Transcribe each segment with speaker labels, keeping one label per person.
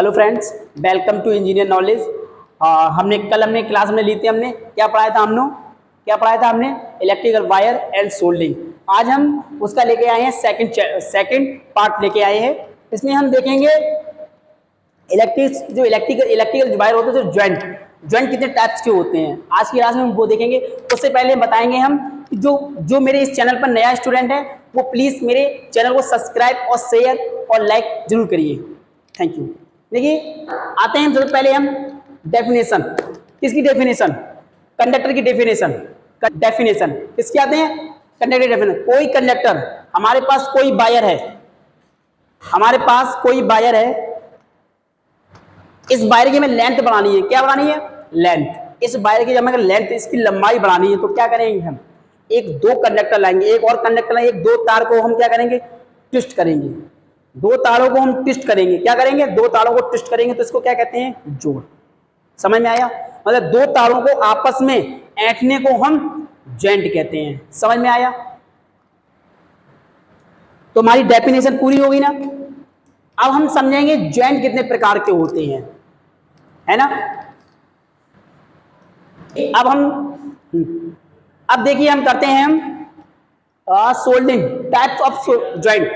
Speaker 1: Hello friends, welcome to engineer knowledge. हमने class में ली थी, हमने क्या पढ़ाया था हमने इलेक्ट्रिकल वायर एंड सोल्डिंग। आज हम उसका लेके आए हैं सेकंड पार्ट लेके आए हैं। इसमें हम देखेंगे इलेक्ट्रिकल वायर होते हैं, जो ज्वाइंट कितने टाइप्स के होते हैं। आज की क्लास में हम वो देखेंगे। उससे पहले बताएंगे हम कि जो मेरे इस चैनल पर नया स्टूडेंट है वो प्लीज़ मेरे चैनल को सब्सक्राइब और शेयर और लाइक जरूर करिए। Thank you. देखिए, आते हैं सबसे पहले हम डेफिनेशन। किसकी डेफिनेशन? कंडक्टर की डेफिनेशन। किसके आते हैं? कंडक्टर की डेफिनेशन। कोई कंडक्टर, हमारे पास कोई वायर है, इस वायर की हमें लेंथ बढ़ानी है। क्या बढ़ानी है? लेंथ। इस वायर की हमें लेंथ, इसकी लंबाई बढ़ानी है, तो क्या करेंगे हम? एक दो कंडक्टर लाएंगे, एक और कंडक्टर लाएंगे, दो तार को हम क्या करेंगे? ट्विस्ट करेंगे। दो तारों को हम ट्विस्ट करेंगे। क्या करेंगे? दो तारों को ट्विस्ट करेंगे, तो इसको क्या कहते हैं? जोड़। समझ में आया? मतलब दो तारों को आपस में ऐंठने को हम जॉइंट कहते हैं। समझ में आया? तो हमारी डेफिनेशन पूरी होगी ना। अब हम समझेंगे जॉइंट कितने प्रकार के होते हैं, है ना। अब देखिए, हम करते हैं सोल्डिंग, टाइप्स ऑफ जॉइंट।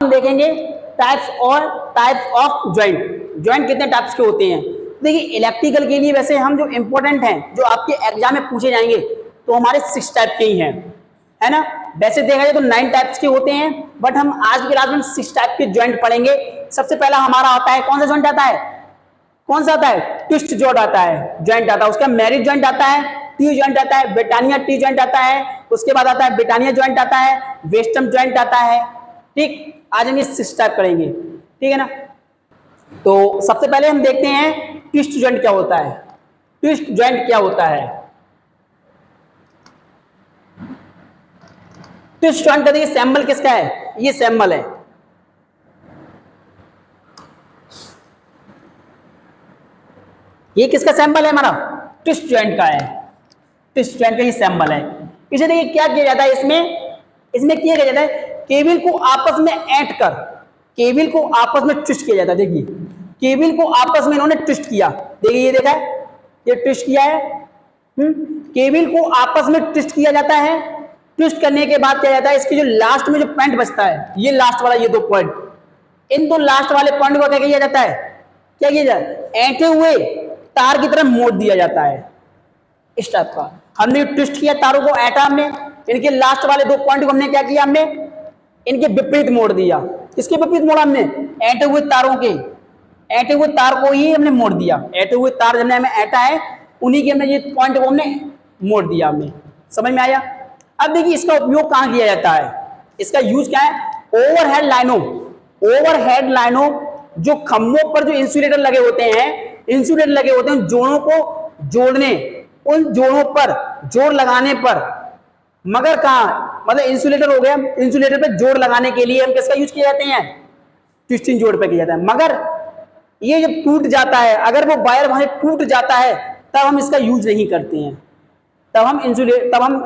Speaker 1: हम देखेंगे टाइप्स ऑफ जॉइंट कितने टाइप्स के होते हैं। देखिए, इलेक्ट्रिकल के लिए वैसे हम जो इंपॉर्टेंट हैं, जो आपके एग्जाम में पूछे जाएंगे, तो हमारे 6 टाइप के ही हैं, है ना। वैसे देखा जाए तो 9 टाइप्स के होते हैं, बट हम आज की क्लास में 6 टाइप के जॉइंट पढ़ेंगे। सबसे पहला हमारा आता है, कौन सा जॉइंट आता है? कौन सा आता है? ट्विस्ट जॉइंट आता है, जॉइंट आता है। उसका मैरिज जॉइंट आता है, टी जॉइंट आता है, ब्रिटानिया टी जॉइंट आता है। उसके बाद आता है ब्रिटानिया जॉइंट आता है, वेस्टर्न जॉइंट आता है। ठीक, आज हम ये 6 टाइप करेंगे, ठीक है ना। तो सबसे पहले हम देखते हैं ट्विस्ट जॉइंट क्या होता है। ट्विस्ट जॉइंट क्या होता है? ट्विस्ट जॉइंट का देखिए सैंबल किसका है? ये सैंबल है। ये किसका सैंबल है? हमारा ट्विस्ट जॉइंट का है। ट्विस्ट जॉइंट का ही सैंबल है। इसे देखिए क्या किया जाता है, इसमें क्या किया जाता है? केबल को आपस में ऐंठ कर, केबल को आपस में ट्विस्ट किया जाता है। देखिए, केबल को आपस में इन्होंने ट्विस्ट किया। देखिए, ये देखा है, ये ट्विस्ट किया है। केबल को आपस में ट्विस्ट किया जाता है। ट्विस्ट करने के बाद क्या जाता है? इसकी जो लास्ट में जो पॉइंट बचता है, ये लास्ट वाला, ये 2 पॉइंट, इन 2 लास्ट वाले पॉइंट को क्या किया जाता है? क्या किया जाता है? ऐंठे हुए तार की तरफ मोड़ दिया जाता है, इस टाइप का। हमने ट्विस्ट किया, तारों को ऐंठा हमने, इनके लास्ट वाले 2 पॉइंट को हमने क्या किया? हमने इनके विपरीत मोड़ दिया। किसके विपरीत मोड़ा हमने? ऐंठे हुए तारों के, ऐंठे हुए तार को ही हमने मोड़ दिया। ऐंठे हुए तार हमने हमें ऐंठा है, उन्हीं के हमने ये पॉइंट को हमने मोड़ दिया हमने। समझ में आया? अब देखिए, इसका उपयोग कहां किया जाता है? इसका यूज क्या है? ओवरहेड लाइनों, जो खंभों पर जो इंसुलेटर लगे होते हैं, जोड़ों को जोड़ने, उन जोड़ों पर जोड़ लगाने पर, मगर कहां, मतलब इंसुलेटर हो गया, इंसुलेटर पे जोड़ लगाने के लिए हम किसका यूज किया जाते हैं? ट्विस्टिंग जोड़ पे किया जाता है। मगर ये जब टूट जाता है, अगर वो वायर वहां टूट जाता है, तब हम इसका यूज नहीं करते हैं, तब हम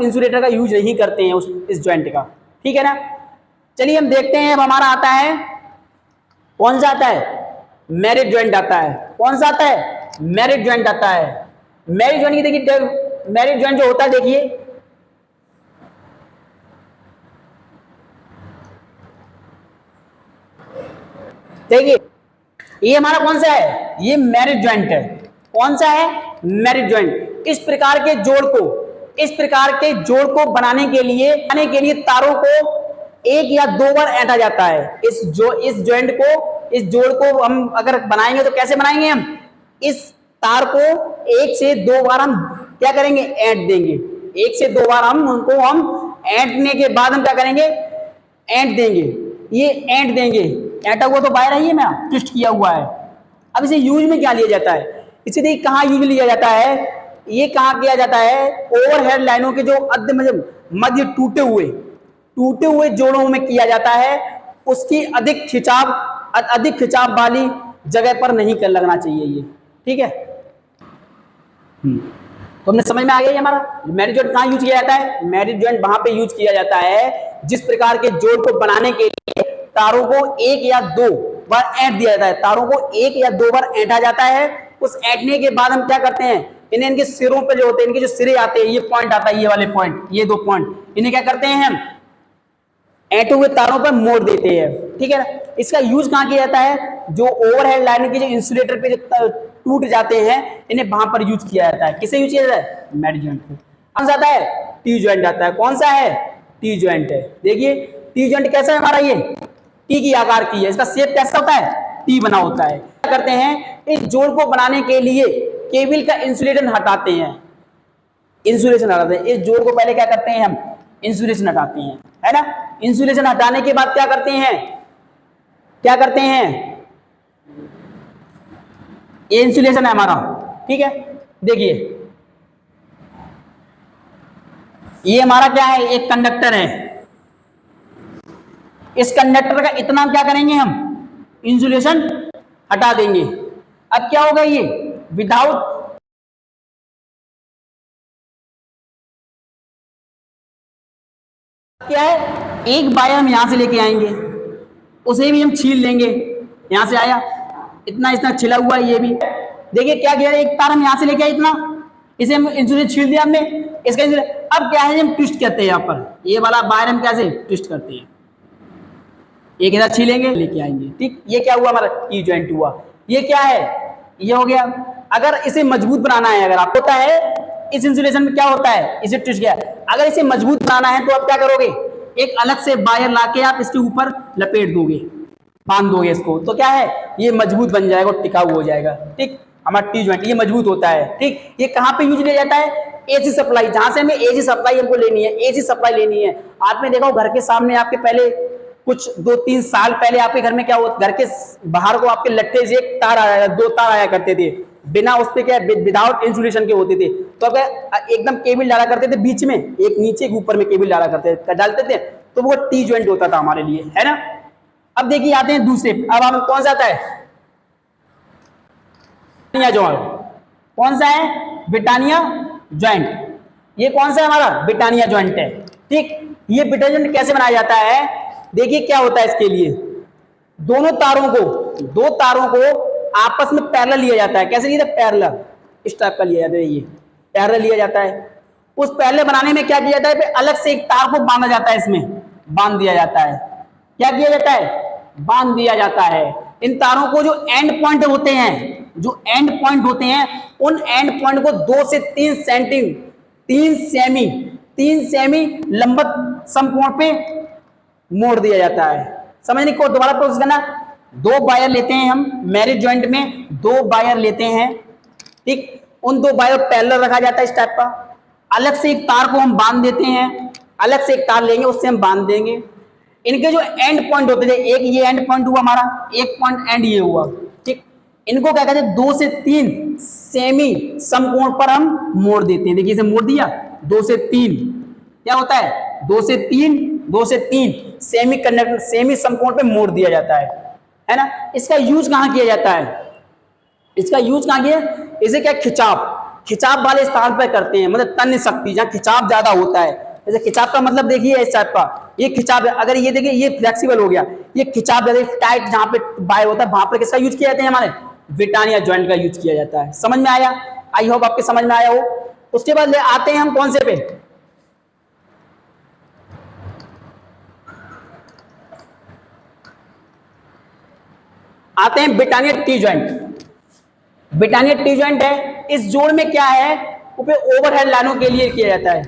Speaker 1: इंसुलेटर का यूज नहीं करते हैं इस जॉइंट का, ठीक है ना। चलिए हम देखते हैं। अब हमारा आता है, कौन सा आता है? मैरिज जॉइंट आता है। कौन सा आता है? मैरिज जॉइंट आता है। मैरिज जॉइंट की देखिए, मैरिज जॉइंट जो होता है, देखिए ये हमारा कौन सा है? ये मैरिज जॉइंट है। कौन सा है? Marriage joint. इस प्रकार के जोड़ को बनाने के लिए तारों को 1 या 2 बार ऐंठा जाता है। इस जोड़ को हम अगर बनाएंगे तो कैसे बनाएंगे? हम इस तार को 1 से 2 बार हम क्या करेंगे? ऐंठ देंगे। 1 से 2 बार हम ऐंठने के बाद हम क्या करेंगे? ऐंठ देंगे। ये ऐंठ देंगे, ऐंठा हुआ तो वायर है, ये मैं ट्विस्ट किया हुआ है। अब इसे यूज में क्या लिया जाता है? इसे देखिए कहाँ यूज लिया जाता है? ये कहाँ किया जाता है? ओवरहेड लाइनों के जो मध्य टूटे हुए जोड़ों में किया जाता है। उसकी अधिक खिंचाव वाली जगह पर नहीं कर लगना चाहिए ये, ठीक है। तो हमने समझ में आ गया हमारा मैरिज जॉइंट कहाँ यूज किया जाता है? मैरिज जॉइंट वहां पे यूज किया जाता है जिस प्रकार के जोड़ को बनाने के लिए तारों को 1 या 2 बार ऐंठ दिया जाता है, तारों को एक या दो बार ऐंठा जाता है। उस ऐंठने के बाद हम क्या करते हैं, इन्हें इनके सिरों पे जो होते हैं, इनके जो सिरे आते हैं, ये पॉइंट आता है, ये वाले पॉइंट, ये दो पॉइंट, इन्हें क्या करते हैं हम ऐंठे हुए तारों पर मोड़ देते हैं। ठीक है ना। इसका यूज कहां किया जाता है, जो ओवरहेड लाइन के जो इंसुलेटर पे जो टूट जाते हैं, इन्हें वहां पर यूज किया जाता है। किसे यूज किया जाता है, मेड जॉइंट पे। कौन सा आता है, टी जॉइंट आता है। कौन सा है, टी जॉइंट है। देखिए टी जॉइंट कैसा है हमारा, ये टी की आकार की है, इसका शेप कैसा होता है, टी बना होता है। क्या करते हैं, इस जोड़ को बनाने के लिए केबल का इंसुलेशन हटाते हैं, इंसुलेशन हटाते हैं। इस जोड़ को पहले क्या करते हैं हम, इंसुलेशन हटाते हैं, है ना। इंसुलेशन हटाने के बाद क्या करते हैं, क्या करते हैं, ये इंसुलेशन है हमारा। ठीक है, देखिए ये हमारा क्या है, एक कंडक्टर है। इस कंडक्टर का इतना क्या करेंगे हम, इंसुलेशन हटा देंगे। अब क्या होगा, ये विदाउट क्या है, एक वायर हम यहां से लेके आएंगे, उसे भी हम छील लेंगे। यहां से आया इतना, इतना छिला हुआ है ये भी। देखिए क्या किया, एक तार हम यहां से लेके आए इतना, इसे हम इंसुलेशन छील दिया हमने, इसका अब क्या है, हम ट्विस्ट करते हैं। यहाँ पर ये वाला वायर हम कैसे ट्विस्ट करते हैं, एक इधर छीलेंगे लेके आएंगे। ठीक, ये क्या हुआ हमारा, टी जॉइंट हुआ। ये क्या है, ये हो गया। अगर इसे मजबूत बनाना है, अगर आपको होता है इस इंसुलेशन में क्या होता है, इसे ट्विस्ट किया, अगर इसे मजबूत बनाना है तो आप क्या करोगे, एक अलग से वायर लाके आप इसके ऊपर लपेट दोगे, बांध दोगे इसको, तो क्या है, ये मजबूत बन जाएगा और टिकाऊ हो जाएगा। ठीक, हमारा टी जॉइंट ये मजबूत होता है। ठीक, ये कहां पे यूज लिया जाता है, एसी सप्लाई, जहां से हमें एसी सप्लाई हमको लेनी है, एसी सप्लाई लेनी है। आपने देखा घर के सामने आपके पहले कुछ 2-3 साल पहले आपके घर में क्या हुआ, घर के बाहर को आपके लट्टे से एक तार आया, दो तार आया करते थे, बिना उस पे क्या विदाउट इंसुलेशन के होते थे। तो अब एकदम केबल डाला करते थे बीच में, एक नीचे के ऊपर में केबल डाला करते डालते थे, तो वो टी जॉइंट होता था हमारे लिए, है ना। अब देखिए आते हैं दूसरे, अब हम कौन सा आता है, जॉइंट। कौन सा है, ब्रिटानिया जॉइंट। ये कौन सा है हमारा, ब्रिटानिया जॉइंट है। ठीक, ये ब्रिटानिया जॉइंट कैसे बनाया जाता है, देखिए क्या होता है इसके लिए, दोनों तारों को, दो तारों को आपस में पैरेलल लिया जाता है। कैसे लिया, पैरेलल, इस टाइप का लिया जाता है, ये पैरेलल लिया जाता है। उस पैरेलल बनाने में क्या किया जाता है, फिर अलग से एक तार को बांधा जाता है, इसमें बांध दिया जाता है। क्या किया जाता है, बांध दिया जाता है। इन तारों को जो एंड पॉइंट होते हैं, जो एंड पॉइंट होते हैं, उन एंड पॉइंट को 2 से 3 सेमी लंबवत समकोण पे मोड़ दिया जाता है। समझने को दोबारा प्रोसेस करना, दो वायर लेते हैं हम, मैरिज जॉइंट में दो वायर लेते हैं। ठीक, उन दो वायर पैरेलल रखा जाता है इस टाइप का, अलग से एक तार को हम बांध देते हैं, अलग से एक तार लेंगे उससे हम बांध देंगे। इनके जो एंड पॉइंट होते थे, एक ये एंड पॉइंट हुआ हमारा, एक पॉइंट एंड ये हुआ। ठीक, इनको क्या कहते हैं, 2 से 3 सेमी समकोण पर हम मोड़ देते हैं। देखिए इसे मोड़ दिया, 2 से 3 क्या होता है, 2 से 3 सेमी कंडक्टर, सेमी समकोण पे मोड़ दिया जाता है ना। इसका यूज कहां किया जाता है, इसका यूज कहां किया, इसे क्या खिंचाव वाले स्थान पर करते हैं, मतलब तन्य शक्ति, जहां खिंचाव ज्यादा होता है। जैसे खिंचाव का मतलब देखिए इस टाइप का, ये खिंचाव, अगर ये देखिए ये फ्लेक्सिबल हो गया, ये खिंचाव टाइट जहां पे वायर होता है, वहां पर किसका यूज किया जाता है, हमारे ब्रिटानिया जॉइंट का यूज किया जाता है। समझ में आया, आई होप आपके समझ में आया हो। उसके बाद ले आते हैं हम कौन से पे, आते हैं Britannia T joint. Britannia T joint है, इस जोड़ में क्या है, ओवरहेड लाइनों के लिए किया जाता है।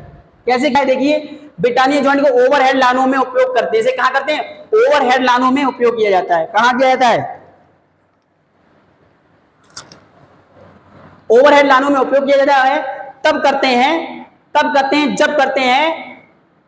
Speaker 1: कैसे क्या है, देखिए ब्रिटानिया जॉइंट को ओवरहेड लाइनों में उपयोग करते हैं। इसे कहां करते हैं, ओवरहेड लाइनों में उपयोग किया जाता है। कहां किया जाता है, ओवरहेड लाइनों में उपयोग किया जाता है। तब करते हैं जब करते हैं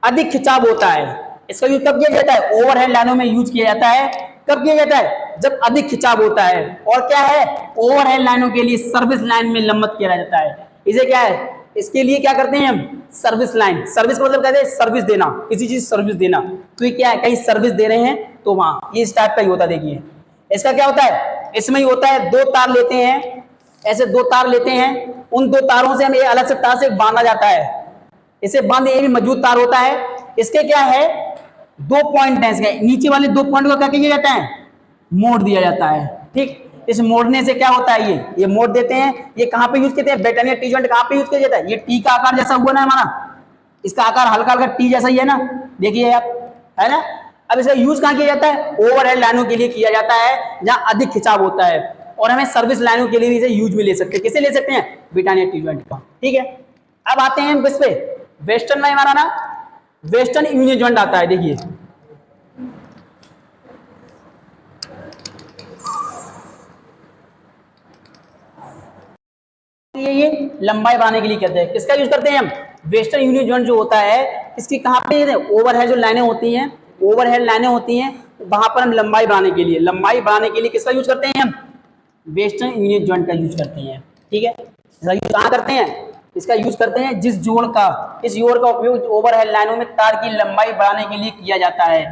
Speaker 1: अधिक खिंचाव होता है। इसका यूज कब किया जाता है, ओवरहेड लाइनों में यूज किया जाता है। कब किया जाता है, जब अधिक खिंचाव होता है। और क्या है, ओवरहेड लाइनों के लिए सर्विस लाइन में लंबवत किया जाता है। इसे क्या है, इसके लिए क्या करते हैं हम, सर्विस लाइन, सर्विस मतलब कहते हैं सर्विस देना, किसी चीज सर्विस देना। तो ये क्या है, कहीं सर्विस दे रहे हैं तो वहां ये इस टाइप का ही होता है। देखिए इसका क्या होता है, इसमें ही होता है, दो तार लेते हैं, ऐसे दो तार लेते हैं, उन दो तारों से हमें अलग से तार से बांधा जाता है। इसे बांध, ये भी मजबूत तार होता है। इसके क्या है, 2 पॉइंट है, इसके नीचे वाले 2 पॉइंट को क्या किया जाता है, मोड़ दिया जाता है। ठीक, इस मोड़ने से क्या होता है, ये मोड़ देते हैं। ये कहाँ पे यूज करते हैं, ब्रिटानिया टी जॉइंट कहाँ पे यूज किया जाता है, ये टी का आकार जैसा हुआ ना हमारा, इसका आकार हल्का हल्का टी जैसा ही है ना, देखिए आप, है ना। अब इसे यूज कहाँ किया जाता है, ओवरहेड लाइनों के लिए किया जाता है जहां अधिक खिंचाव होता है, और हमें सर्विस लाइनों के लिए भी इसे यूज में ले सकते हैं। किसे ले सकते हैं, ब्रिटानिया टी जॉइंट का। ठीक है, अब आते हैं किस पे, वेस्टर्न में हमारा ना वेस्टर्न यूनियन जॉइंट आता है। देखिए ये लंबाई बढ़ाने के लिए कहते हैं, किसका यूज करते हैं हम, वेस्टर्न यूनियन जॉइंट जो होता है इसकी कहाँ पे ओवरहेड जो लाइनें होती हैं, ओवरहेड लाइनें होती हैं, वहां पर हम लंबाई बढ़ाने के लिए, लंबाई बढ़ाने के लिए किसका यूज करते हैं हम, वेस्टर्न यूनियन जॉइंट का यूज करते हैं। ठीक है, इसका यूज कहाँ करते हैं, इसका यूज करते हैं जिस जोड़ का, इस जोड़ का उपयोग ओवरहेड लाइनों में तार की लंबाई बढ़ाने के लिए किया जाता है,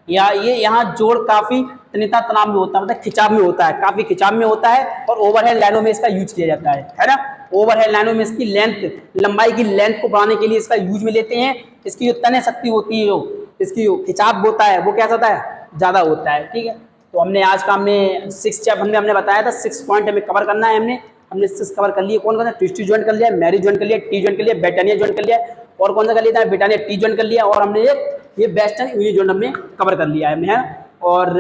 Speaker 1: या ये यहाँ जोड़ काफी तन्यता तनाव में होता है, मतलब खिंचाव में होता है, काफी खिंचाव में होता है, और ओवरहेड लाइनों में इसका यूज किया जाता है ना। ओवरहेड लाइनों में इसकी लेंथ, लंबाई की लेंथ को बढ़ाने के लिए इसका यूज में लेते हैं। इसकी जो तन्य शक्ति होती है, जो इसकी जो खिंचाव होता है वो क्या होता है, ज्यादा होता है। ठीक है, तो हमने आज का हमने 6 चैप्टर हमने बताया था, 6 पॉइंट हमें कवर करना है। हमने 6 कवर कर लिए। कौन कौन सा, ट्विस्टी जॉइंट कर लिया, मैरी जॉइंट कर लिया, टी जॉइंट कर लिया, ब्रिटानिया जॉइंट कर लिया, और कौन सा कर लिया था, ब्रिटानिया टी जॉइंट कर लिया, और हमने ये वेस्टर्न यूनियन जॉइंट हमने कवर कर लिया है। और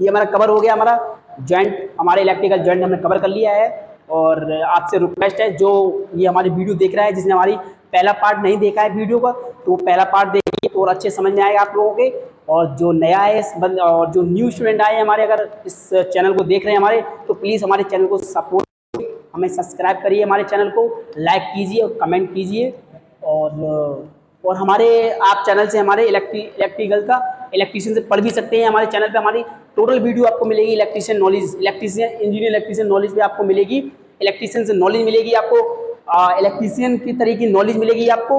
Speaker 1: ये हमारा कवर हो गया, हमारा जॉइंट, हमारे इलेक्ट्रिकल जॉइंट हमने कवर कर लिया है। और आपसे रिक्वेस्ट है, जो ये हमारी वीडियो देख रहा है, जिसने हमारी पहला पार्ट नहीं देखा है वीडियो का, तो वो पहला पार्ट देखिए तो और अच्छे समझ में आएगा आप लोगों के। और जो नया है और जो न्यू स्टूडेंट आए हैं हमारे, अगर इस चैनल को देख रहे हैं हमारे, तो प्लीज़ हमारे चैनल को सपोर्ट, हमें सब्सक्राइब करिए, हमारे चैनल को लाइक कीजिए और कमेंट कीजिए। और हमारे आप चैनल से हमारे इलेक्ट्रिकल का इलेक्ट्रीशियन से पढ़ भी सकते हैं। हमारे चैनल पे हमारी टोटल वीडियो आपको मिलेगी, electrician knowledge, electrician engineer electrician knowledge भी आपको मिलेगी, इलेक्ट्रीशियन से नॉलेज मिलेगी आपको, इलेक्ट्रीशियन की तरह की नॉलेज मिलेगी आपको।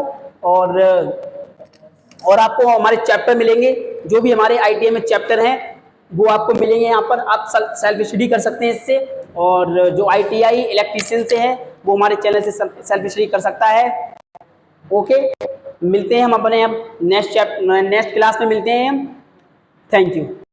Speaker 1: और आपको हमारे चैप्टर मिलेंगे, जो भी हमारे ITI में चैप्टर हैं वो आपको मिलेंगे यहाँ पर, आप सेल्फ स्टडी कर सकते हैं इससे। और जो ITI इलेक्ट्रीशियन से है वो हमारे चैनल से सेल्फ स्टडी कर सकता है। ओके, मिलते हैं हम अपने अब नेक्स्ट क्लास में मिलते हैं हम। Thank you.